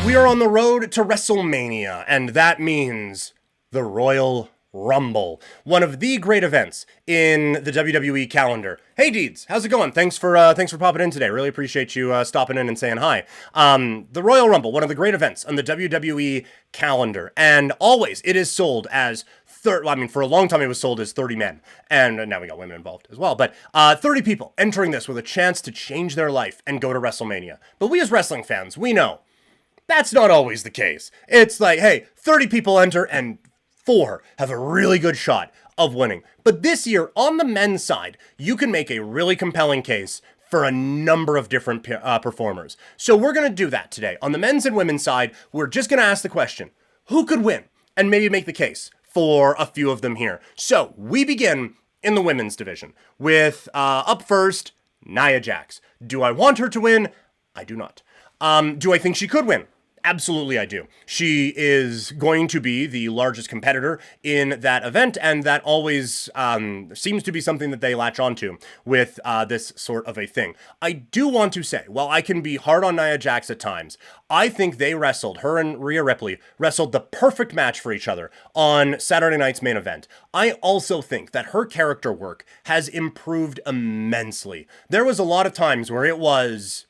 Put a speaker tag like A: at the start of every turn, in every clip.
A: We are on the road to WrestleMania, and that means the Royal Rumble, one of the great events in the WWE calendar. Hey Deeds, how's it going? Thanks for popping in today. Really appreciate you stopping in and saying hi. The Royal Rumble, one of the great events on the WWE calendar, and always it is sold as for a long time it was sold as 30 men, and now we got women involved as well, but 30 people entering this with a chance to change their life and go to WrestleMania. But we as wrestling fans, we know that's not always the case. It's like, hey, 30 people enter and 4 have a really good shot of winning. But this year, on the men's side, you can make a really compelling case for a number of different performers. So we're going to do that today. On the men's and women's side, we're just going to ask the question, who could win? And maybe make the case for a few of them here. So we begin in the women's division with, up first, Nia Jax. Do I want her to win? I do not. Do I think she could win? Absolutely, I do. She is going to be the largest competitor in that event, and that always seems to be something that they latch onto with this sort of a thing. I do want to say, while I can be hard on Nia Jax at times, I think her and Rhea Ripley wrestled the perfect match for each other on Saturday night's main event. I also think that her character work has improved immensely. There was a lot of times where it was,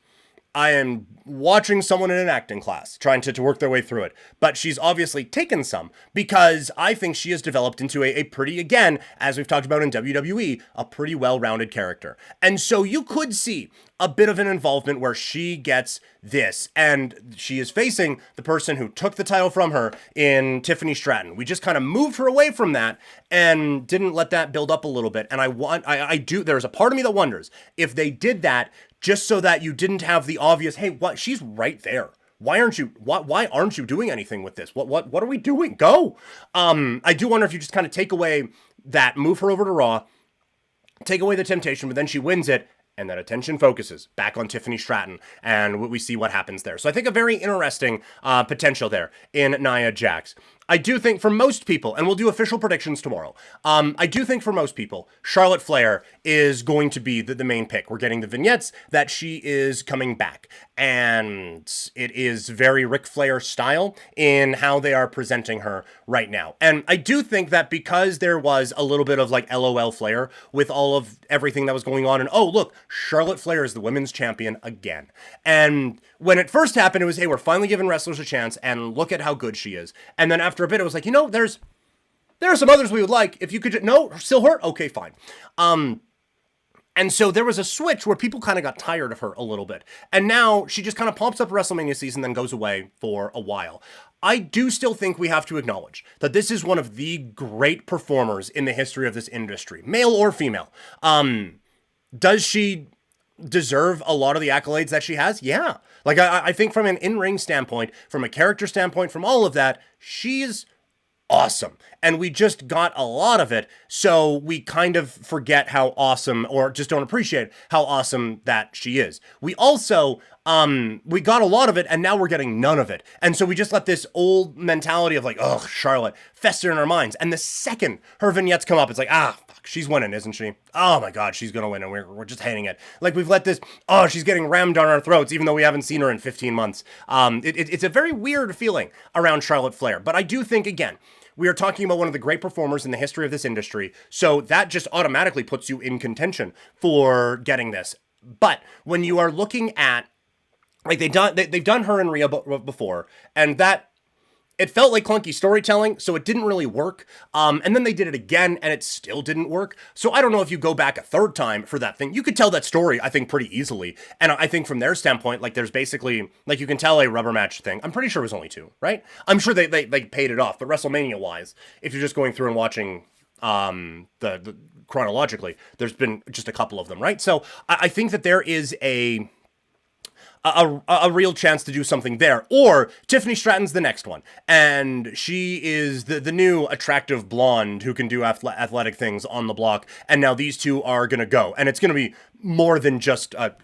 A: I am watching someone in an acting class trying to work their way through it, but she's obviously taken some because I think she has developed into a pretty, again, as we've talked about in WWE, a pretty well-rounded character. And so you could see a bit of an involvement where she gets this, and she is facing the person who took the title from her in Tiffany Stratton. We just kind of moved her away from that and didn't let that build up a little bit. And there's a part of me that wonders if they did that just so that you didn't have the obvious, hey, what? She's right there. Why aren't you doing anything with this? What are we doing? Go. I do wonder if you just kind of take away that, move her over to Raw, take away the temptation, but then she wins it, and that attention focuses back on Tiffany Stratton, and we see what happens there. So I think a very interesting potential there in Nia Jax. I do think for most people, and we'll do official predictions tomorrow, I do think for most people, Charlotte Flair is going to be the main pick. We're getting the vignettes that she is coming back, and it is very Ric Flair style in how they are presenting her right now. And I do think that because there was a little bit of like LOL Flair with all of everything that was going on, and oh, look, Charlotte Flair is the women's champion again. And when it first happened, it was, hey, we're finally giving wrestlers a chance, and look at how good she is. And then after a bit, it was like, there are some others we would like. If you could, no, still her? Okay, fine. And so there was a switch where people kind of got tired of her a little bit. And now she just kind of pops up WrestleMania season, then goes away for a while. I do still think we have to acknowledge that this is one of the great performers in the history of this industry, male or female. Does she deserve a lot of the accolades that she has? Yeah. Like, I think from an in-ring standpoint, from a character standpoint, from all of that, she's awesome. And we just got a lot of it, so we kind of forget how awesome, or just don't appreciate how awesome that she is. We also, we got a lot of it, and now we're getting none of it. And so we just let this old mentality of like, oh, Charlotte, fester in our minds. And the second her vignettes come up, it's like, fuck, she's winning, isn't she? Oh my God, she's gonna win, and we're just hating it. Like, we've let this, oh, she's getting rammed down our throats, even though we haven't seen her in 15 months. It's a very weird feeling around Charlotte Flair. But I do think, again, we are talking about one of the great performers in the history of this industry, so that just automatically puts you in contention for getting this. But when you are looking at, like, they've done her and Rhea before, and that, it felt like clunky storytelling, so it didn't really work. And then they did it again, and it still didn't work. So I don't know if you go back a third time for that thing. You could tell that story, I think, pretty easily. And I think from their standpoint, like, there's basically, like, you can tell a rubber match thing. I'm pretty sure it was only 2, right? I'm sure they paid it off. But WrestleMania-wise, if you're just going through and watching the chronologically, there's been just a couple of them, right? So I think that there is a real chance to do something there. Or Tiffany Stratton's the next one, and she is the new attractive blonde who can do athletic things on the block, and now these two are gonna go, and it's gonna be more than just a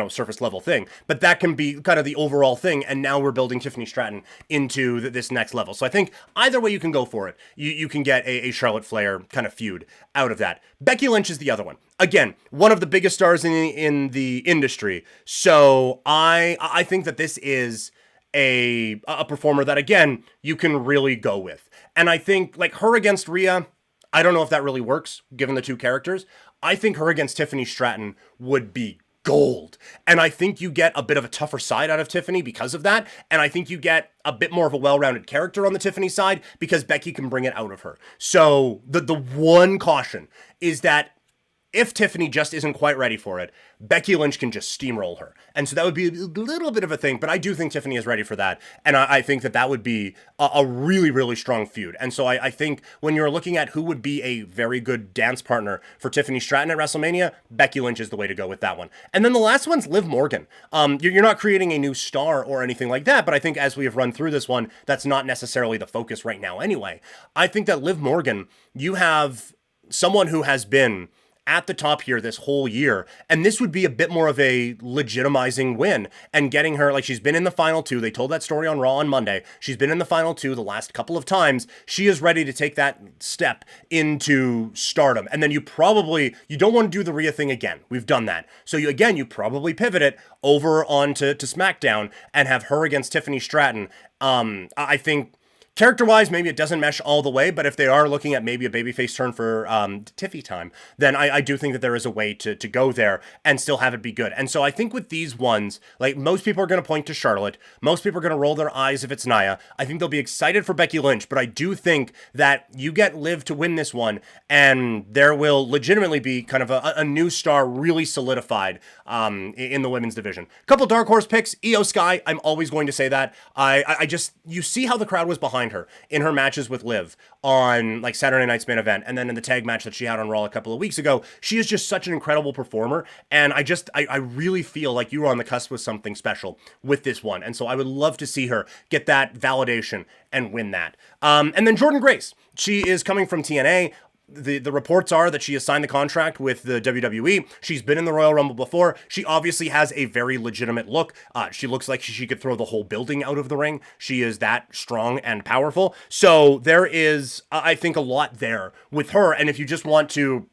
A: surface level thing, but that can be kind of the overall thing. And now we're building Tiffany Stratton into this next level. So I think either way you can go for it. You can get a Charlotte Flair kind of feud out of that. Becky Lynch is the other one. Again, one of the biggest stars in the industry. So I think that this is a performer that, again, you can really go with. And I think, like, her against Rhea, I don't know if that really works, given the two characters. I think her against Tiffany Stratton would be gold. And I think you get a bit of a tougher side out of Tiffany because of that. And I think you get a bit more of a well-rounded character on the Tiffany side because Becky can bring it out of her. So the one caution is that if Tiffany just isn't quite ready for it, Becky Lynch can just steamroll her. And so that would be a little bit of a thing, but I do think Tiffany is ready for that. And I think that would be a really, really strong feud. And so I think when you're looking at who would be a very good dance partner for Tiffany Stratton at WrestleMania, Becky Lynch is the way to go with that one. And then the last one's Liv Morgan. You're not creating a new star or anything like that, but I think as we have run through this one, that's not necessarily the focus right now anyway. I think that Liv Morgan, you have someone who has been at the top here this whole year, and this would be a bit more of a legitimizing win and getting her, like, she's been in the final two. They told that story on Raw on Monday. She's been in the final two the last couple of times. She is ready to take that step into stardom. And then you don't want to do the Rhea thing again. We've done that. So you probably pivot it over onto SmackDown and have her against Tiffany Stratton. I think character-wise, maybe it doesn't mesh all the way, but if they are looking at maybe a babyface turn for Tiffy time, then I do think that there is a way to go there and still have it be good. And so I think with these ones, like, most people are going to point to Charlotte. Most people are going to roll their eyes if it's Nia. I think they'll be excited for Becky Lynch, but I do think that you get Liv to win this one, and there will legitimately be kind of a new star really solidified in the women's division. Couple dark horse picks, Io Sky. I'm always going to say that. I just, you see how the crowd was behind her in her matches with Liv on, like, Saturday Night's Main Event, and then in the tag match that she had on Raw a couple of weeks ago. She is just such an incredible performer, and I really feel like you are on the cusp with something special with this one, and so I would love to see her get that validation and win that. And then Jordynne Grace, she is coming from TNA. The reports are that she has signed the contract with the WWE. She's been in the Royal Rumble before. She obviously has a very legitimate look. She looks like she could throw the whole building out of the ring. She is that strong and powerful. So there is, I think, a lot there with her. And if you just want to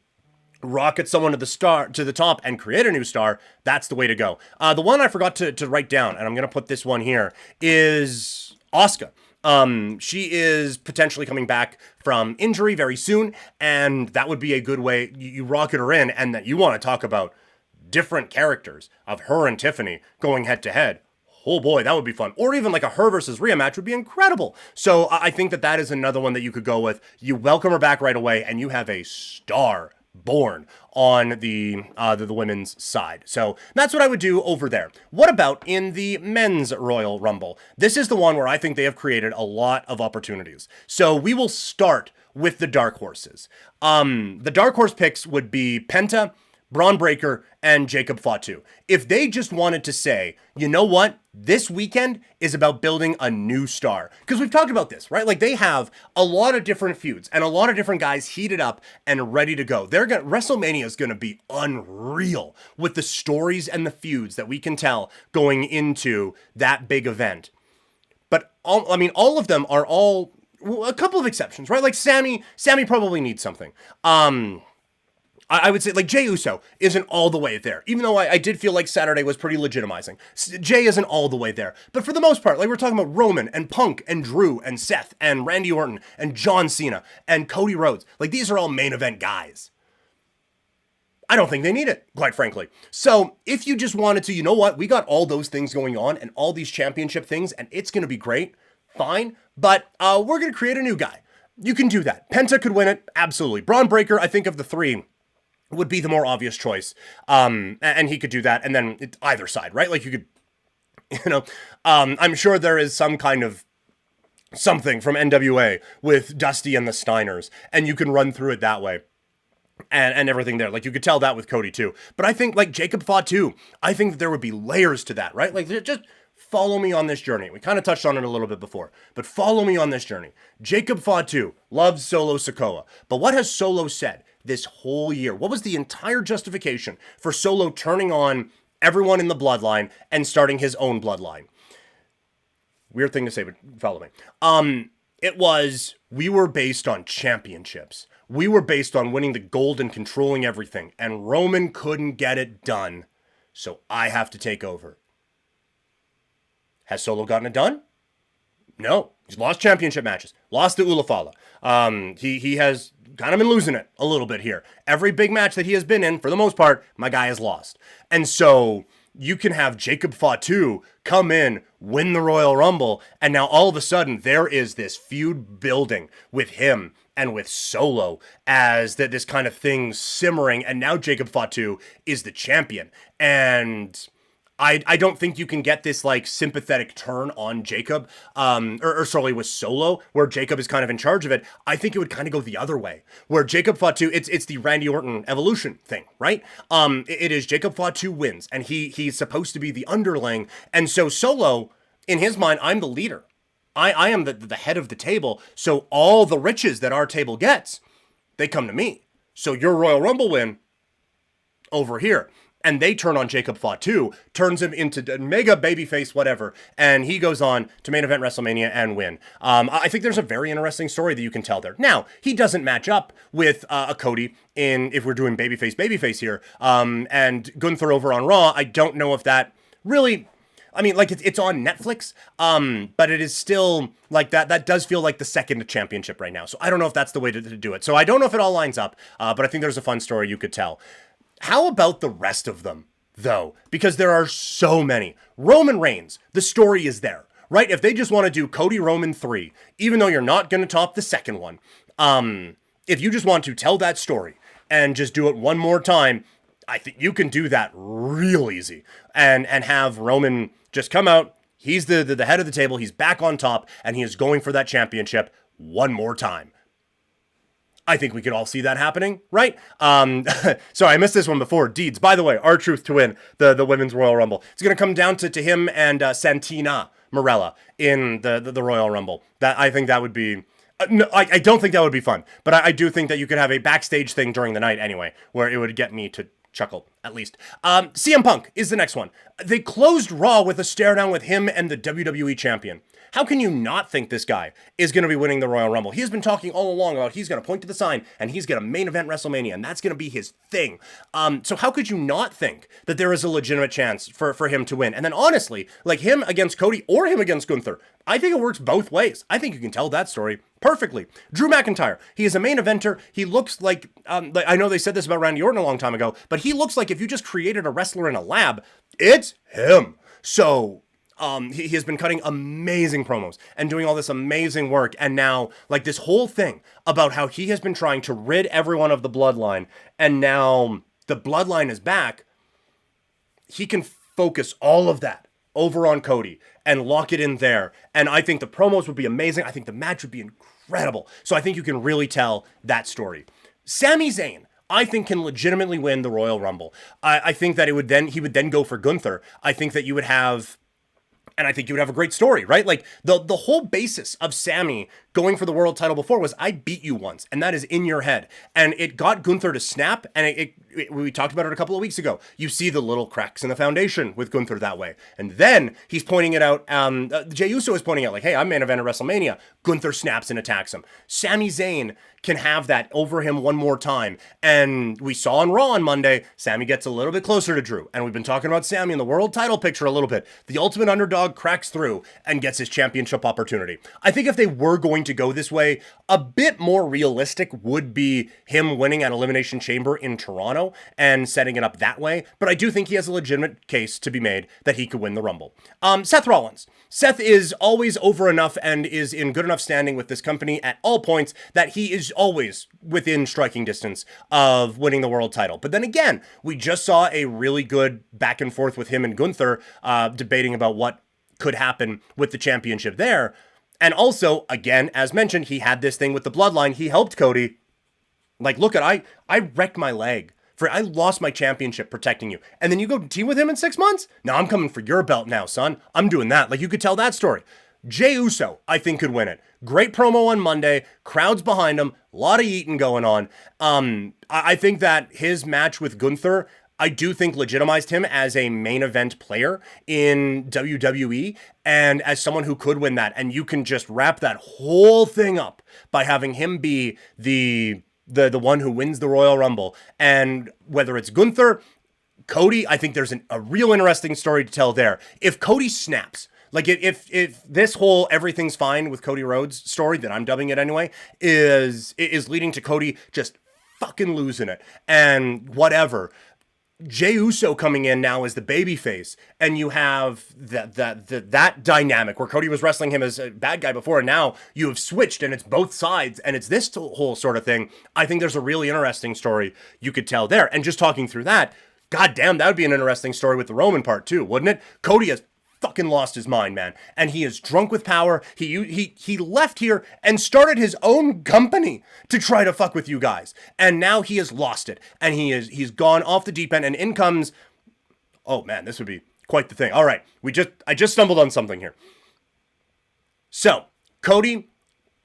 A: rocket someone to the top and create a new star, that's the way to go. The one I forgot to write down, and I'm going to put this one here, is Asuka. She is potentially coming back from injury very soon, and that would be a good way. You rocket her in, and that you want to talk about different characters of her and Tiffany going head to head. Oh boy, that would be fun. Or even like a her versus Rhea match would be incredible. So I think that is another one that you could go with. You welcome her back right away, and you have a star born on the women's side. So that's what I would do over there. What about in the men's Royal Rumble? This is the one where I think they have created a lot of opportunities. So we will start with the dark horses. The dark horse picks would be Penta, Bron Breakker, and Jacob Fatu. If they just wanted to say, you know what, this weekend is about building a new star. Because we've talked about this, right? Like, they have a lot of different feuds and a lot of different guys heated up and ready to go. WrestleMania is going to be unreal with the stories and the feuds that we can tell going into that big event. But all of them are all, a couple of exceptions, right? Like Sammy probably needs something. I would say, like, Jey Uso isn't all the way there, even though I did feel like Saturday was pretty legitimizing. Jey isn't all the way there. But for the most part, like, we're talking about Roman and Punk and Drew and Seth and Randy Orton and John Cena and Cody Rhodes. Like, these are all main event guys. I don't think they need it, quite frankly. So if you just wanted to, you know what, we got all those things going on and all these championship things, and it's going to be great, fine. But we're going to create a new guy. You can do that. Penta could win it, absolutely. Bron Breakker, I think of the three, would be the more obvious choice. And he could do that. And then either side, right? Like, you could, I'm sure there is some kind of something from NWA with Dusty and the Steiners, and you can run through it that way. And everything there. Like, you could tell that with Cody too. But I think, like, Jacob Fatu, I think that there would be layers to that, right? Like, just follow me on this journey. We kind of touched on it a little bit before, but follow me on this journey. Jacob Fatu loves Solo Sikoa. But what has Solo said this whole year? What was the entire justification for Solo turning on everyone in the bloodline and starting his own bloodline? Weird thing to say, but follow me. It was, we were based on championships. We were based on winning the gold and controlling everything. And Roman couldn't get it done. So I have to take over. Has Solo gotten it done? No. He's lost championship matches. Lost to Ulafala. He has kind of been losing it a little bit here. Every big match that he has been in, for the most part, my guy has lost. And so you can have Jacob Fatu come in, win the Royal Rumble, and now all of a sudden there is this feud building with him and with Solo as that this kind of thing simmering, and now Jacob Fatu is the champion. And I don't think you can get this like sympathetic turn on Jacob, or sorry, with Solo, where Jacob is kind of in charge of it. I think it would kind of go the other way, where Jacob Fatu, it's the Randy Orton evolution thing, right? It is Jacob Fatu wins, and he's supposed to be the underling, and so Solo, in his mind, I'm the leader. I am the head of the table, so all the riches that our table gets, they come to me. So your Royal Rumble win over here. And they turn on Jacob Fatu, turns him into mega babyface, whatever, and he goes on to main event WrestleMania and win. I think there's a very interesting story that you can tell there. Now, he doesn't match up with a Cody if we're doing babyface here, and Gunther over on Raw. I don't know if that really... I mean, like, it's on Netflix, but it is still, like, that does feel like the second championship right now. So I don't know if that's the way to do it. So I don't know if it all lines up, but I think there's a fun story you could tell. How about the rest of them, though? Because there are so many. Roman Reigns, the story is there, right? If they just want to do Cody Roman 3, even though you're not going to top the second one, if you just want to tell that story and just do it one more time, I think you can do that real easy and have Roman just come out. He's the head of the table. He's back on top, and he is going for that championship one more time. I think we could all see that happening, right? Sorry, I missed this one before. Deeds, by the way, R-Truth to win the Women's Royal Rumble. It's going to come down to him and Santina Marella in the Royal Rumble. I think that would be... no, I don't think that would be fun, but I do think that you could have a backstage thing during the night anyway, where it would get me to chuckle, at least. CM Punk is the next one. They closed Raw with a stare down with him and the WWE Champion. How can you not think this guy is going to be winning the Royal Rumble? He has been talking all along about he's going to point to the sign and he's going to main event WrestleMania, and that's going to be his thing. So how could you not think that there is a legitimate chance for him to win? And then honestly, like him against Cody or him against Gunther, I think it works both ways. I think you can tell that story perfectly. Drew McIntyre, he is a main eventer. He looks like I know they said this about Randy Orton a long time ago, but he looks like if you just created a wrestler in a lab, it's him. So... he has been cutting amazing promos and doing all this amazing work. And now, like, this whole thing about how he has been trying to rid everyone of the bloodline, and now the bloodline is back, he can focus all of that over on Cody and lock it in there. And I think the promos would be amazing. I think the match would be incredible. So I think you can really tell that story. Sami Zayn, I think, can legitimately win the Royal Rumble. I think that he would then go for Gunther. I think that you would have... And I think you would have a great story, right? Like, the whole basis of Sami going for the world title before was, I beat you once, and that is in your head. And it got Gunther to snap, and we talked about it a couple of weeks ago. You see the little cracks in the foundation with Gunther that way. And then he's pointing it out, Jey Uso is pointing out, like, hey, I'm main event at WrestleMania. Gunther snaps and attacks him. Sami Zayn can have that over him one more time. And we saw on Raw on Monday, Sami gets a little bit closer to Drew. And we've been talking about Sami in the world title picture a little bit. The ultimate underdog cracks through and gets his championship opportunity. I think if they were going to go this way, a bit more realistic would be him winning at Elimination Chamber in Toronto and setting it up that way. But I do think he has a legitimate case to be made that he could win the Rumble. Seth Rollins. Seth is always over enough and is in good enough standing with this company at all points that he is always within striking distance of winning the world title. But then again, we just saw a really good back and forth with him and Gunther debating about what could happen with the championship there. And also, again, as mentioned, he had this thing with the bloodline. He helped Cody. Like, look at, I wrecked my leg. I lost my championship protecting you. And then you go team with him in 6 months? No, I'm coming for your belt now, son. I'm doing that. Like, you could tell that story. Jey Uso, I think, could win it. Great promo on Monday. Crowds behind him. A lot of eating going on. I think that his match with Gunther, I do think, legitimized him as a main event player in WWE and as someone who could win that. And you can just wrap that whole thing up by having him be the one who wins the Royal Rumble. And whether it's Gunther, Cody, I think there's a real interesting story to tell there. If Cody snaps, Like if this whole everything's fine with Cody Rhodes story that I'm dubbing it anyway is leading to Cody just fucking losing it and whatever. Jey Uso coming in now as the babyface, and you have that dynamic where Cody was wrestling him as a bad guy before, and now you have switched, and it's both sides, and it's this whole sort of thing. I think there's a really interesting story you could tell there. And just talking through that, goddamn, that would be an interesting story with the Roman part too, wouldn't it? Cody has fucking lost his mind, man, and he is drunk with power. He left here and started his own company to try to fuck with you guys, and now he has lost it, and he's gone off the deep end, and in comes, oh man, this would be quite the thing. All right, I just stumbled on something here. So Cody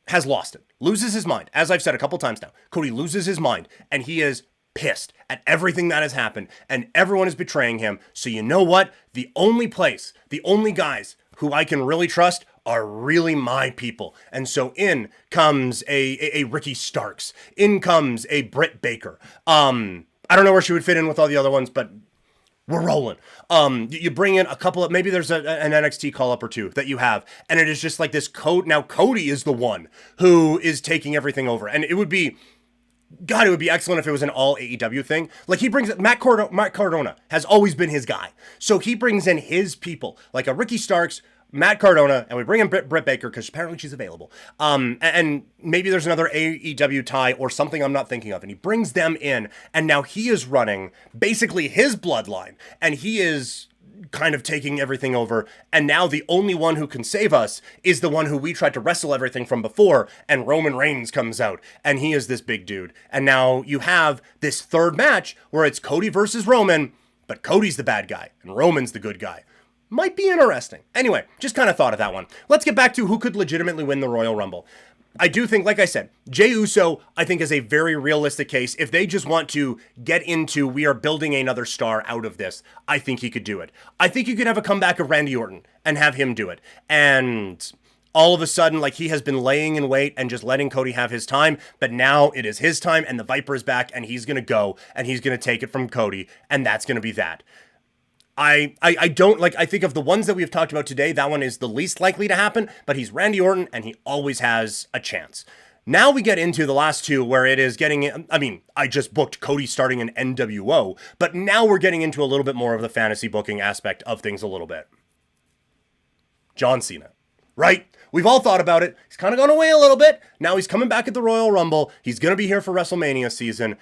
A: has lost it, loses his mind, as I've said a couple times now. Cody loses his mind, and he is pissed at everything that has happened, and everyone is betraying him. So you know what? The only guys who I can really trust are really my people. And so in comes a Ricky Starks. In comes a Britt Baker. I don't know where she would fit in with all the other ones, but we're rolling. You bring in a couple of, maybe there's an NXT call-up or two that you have, and it is just like this code. Now Cody is the one who is taking everything over, and it would be excellent if it was an all AEW thing. Like he brings Matt Cardona has always been his guy. So he brings in his people, like a Ricky Starks, Matt Cardona, and we bring in Britt Baker because apparently she's available. And maybe there's another AEW tie or something I'm not thinking of. And he brings them in, and now he is running basically his bloodline, and he is kind of taking everything over, and now the only one who can save us is the one who we tried to wrestle everything from before, and Roman Reigns comes out, and he is this big dude, and now you have this third match where it's Cody versus Roman, but Cody's the bad guy, and Roman's the good guy. Might be interesting. Anyway, just kind of thought of that one. Let's get back to who could legitimately win the Royal Rumble. I do think, like I said, Jey Uso, I think, is a very realistic case. If they just want to get into, we are building another star out of this, I think he could do it. I think you could have a comeback of Randy Orton and have him do it. And all of a sudden, like, he has been laying in wait and just letting Cody have his time, but now it is his time, and the Viper is back, and he's going to go, and he's going to take it from Cody, and that's going to be that. I don't, like, I think of the ones that we've talked about today, that one is the least likely to happen, but he's Randy Orton, and he always has a chance. Now we get into the last two where it is getting, I mean, I just booked Cody starting an NWO, but now we're getting into a little bit more of the fantasy booking aspect of things a little bit. John Cena, right? We've all thought about it. He's kind of gone away a little bit. Now he's coming back at the Royal Rumble. He's going to be here for WrestleMania season.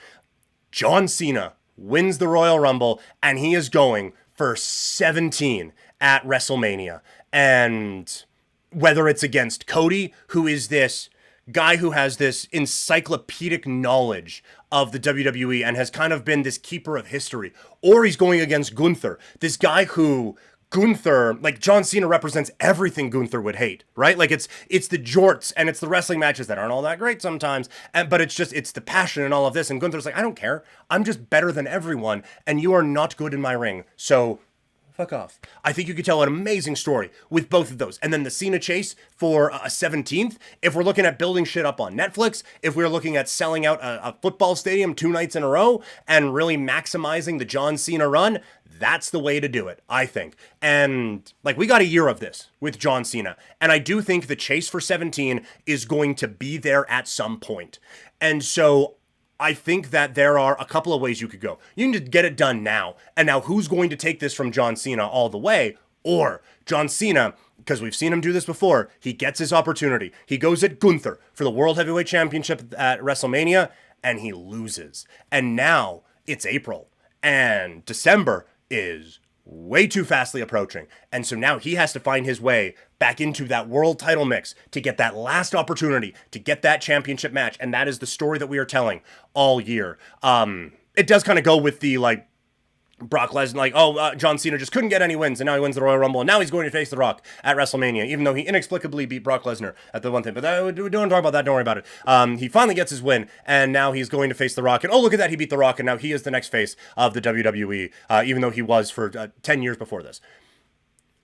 A: John Cena wins the Royal Rumble, and he is going for 17 at WrestleMania. And whether it's against Cody, who is this guy who has this encyclopedic knowledge of the WWE and has kind of been this keeper of history, or he's going against Gunther, this guy who Gunther, like, John Cena represents everything Gunther would hate, right? Like, it's the jorts and it's the wrestling matches that aren't all that great sometimes, but it's the passion and all of this, and Gunther's like, I don't care, I'm just better than everyone, and you are not good in my ring, so fuck off. I think you could tell an amazing story with both of those. And then the Cena chase for a 17th, if we're looking at building shit up on Netflix, if we're looking at selling out a football stadium 2 nights in a row and really maximizing the John Cena run, that's the way to do it, I think. And, like, we got a year of this with John Cena. And I do think the chase for 17 is going to be there at some point. And so I think that there are a couple of ways you could go. You can just get it done now. And now who's going to take this from John Cena all the way? Or John Cena, because we've seen him do this before, he gets his opportunity. He goes at Gunther for the World Heavyweight Championship at WrestleMania, and he loses. And now it's April, and December is way too fastly approaching. And so now he has to find his way back into that world title mix to get that last opportunity to get that championship match. And that is the story that we are telling all year. It does kind of go with the, like, Brock Lesnar, like, John Cena just couldn't get any wins, and now he wins the Royal Rumble, and now he's going to face The Rock at WrestleMania, even though he inexplicably beat Brock Lesnar at the one thing. But we don't talk about that, don't worry about it. He finally gets his win, and now he's going to face The Rock, and oh, look at that, he beat The Rock, and now he is the next face of the WWE, even though he was for 10 years before this.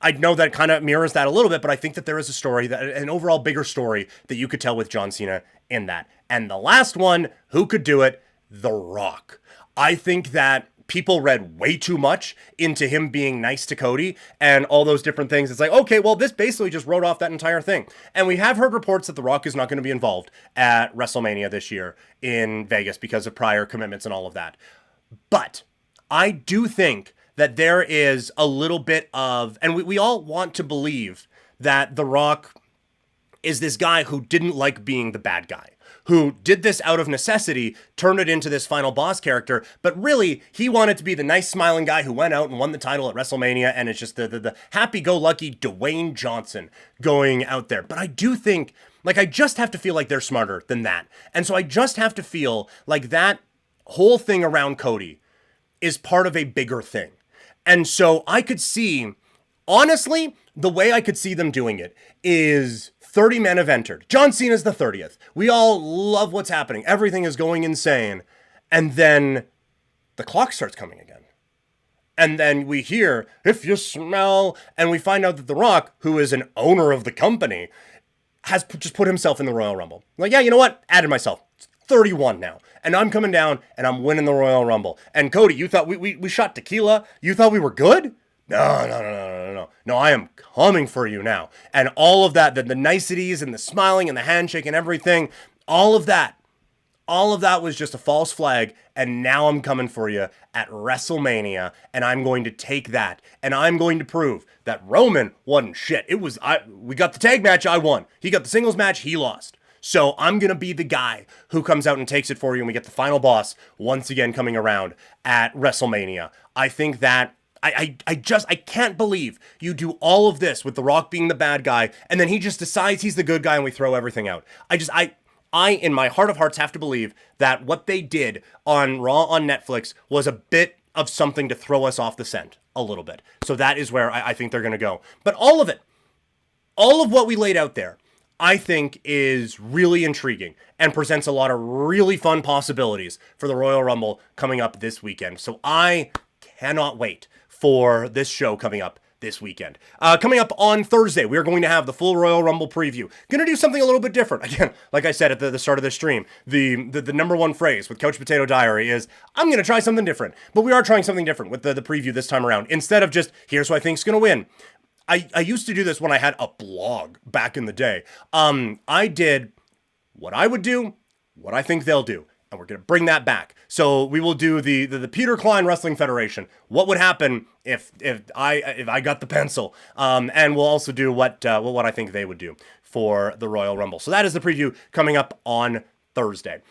A: I know that kind of mirrors that a little bit, but I think that there is a story, an overall bigger story that you could tell with John Cena in that. And the last one, who could do it? The Rock. I think that people read way too much into him being nice to Cody and all those different things. It's like, okay, well, this basically just wrote off that entire thing. And we have heard reports that The Rock is not going to be involved at WrestleMania this year in Vegas because of prior commitments and all of that. But I do think that there is a little bit of, and we all want to believe that The Rock is this guy who didn't like being the bad guy, who did this out of necessity, turned it into this final boss character, but really, he wanted to be the nice smiling guy who went out and won the title at WrestleMania, and it's just the happy-go-lucky Dwayne Johnson going out there. But I do think, like, I just have to feel like they're smarter than that. And so I just have to feel like that whole thing around Cody is part of a bigger thing. And so I could see, honestly, the way I could see them doing it is 30 men have entered. John Cena's the 30th. We all love what's happening. Everything is going insane. And then the clock starts coming again. And then we hear, if you smell, and we find out that The Rock, who is an owner of the company, has just put himself in the Royal Rumble. Like, yeah, you know what? Added myself. It's 31 now. And I'm coming down and I'm winning the Royal Rumble. And Cody, you thought we shot tequila? You thought we were good? No. No, I am coming for you now. And all of that, the niceties and the smiling and the handshake and everything, all of that was just a false flag. And now I'm coming for you at WrestleMania. And I'm going to take that. And I'm going to prove that Roman wasn't shit. We got the tag match, I won. He got the singles match, he lost. So I'm going to be the guy who comes out and takes it for you. And we get the final boss once again coming around at WrestleMania. I think that I can't believe you do all of this with The Rock being the bad guy, and then he just decides he's the good guy and we throw everything out. I in my heart of hearts have to believe that what they did on Raw on Netflix was a bit of something to throw us off the scent a little bit. So that is where I think they're going to go. But all of what we laid out there, I think is really intriguing and presents a lot of really fun possibilities for the Royal Rumble coming up this weekend. So I cannot wait for this show coming up this weekend. Coming up on Thursday, we are going to have the full Royal Rumble preview. Going to do something a little bit different. Again, like I said at the start of the stream, the number one phrase with Couch Potato Diary is, I'm going to try something different. But we are trying something different with the preview this time around. Instead of just, here's who I think's going to win. I used to do this when I had a blog back in the day. I did what I would do, what I think they'll do. And we're going to bring that back. So we will do the Peter Klein Wrestling Federation. What would happen if I got the pencil? And we'll also do what I think they would do for the Royal Rumble. So that is the preview coming up on Thursday.